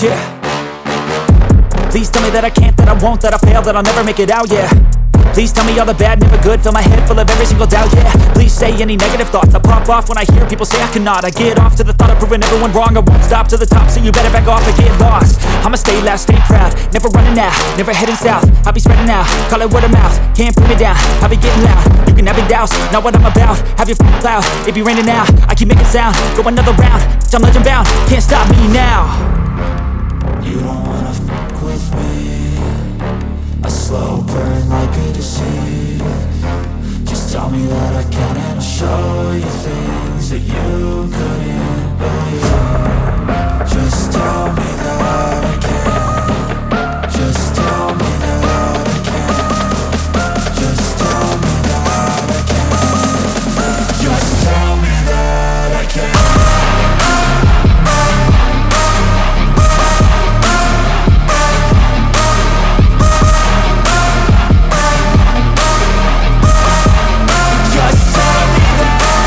Yeah. Please tell me that I can't, that I won't, that I fail, that I'll never make it out, yeah. Please tell me all the bad, never good, fill my head full of every single doubt, yeah. Please say any negative thoughts, I pop off when I hear people say I cannot. I get off to the thought of proving everyone wrong, I won't stop to the top, so you better back off and get lost. I'ma stay loud, stay proud, never running out, never heading south. I'll be spreading out, call it word of mouth, can't put me down, I'll be getting loud. You can have your doubts, not what I'm about, have your cloud, it be raining now, I keep making sound, go another round, I'm legend bound, can't stop me now. You don't wanna fuck with me, a slow burn like a disease. Just tell me that I can and I'll show you things that you couldn't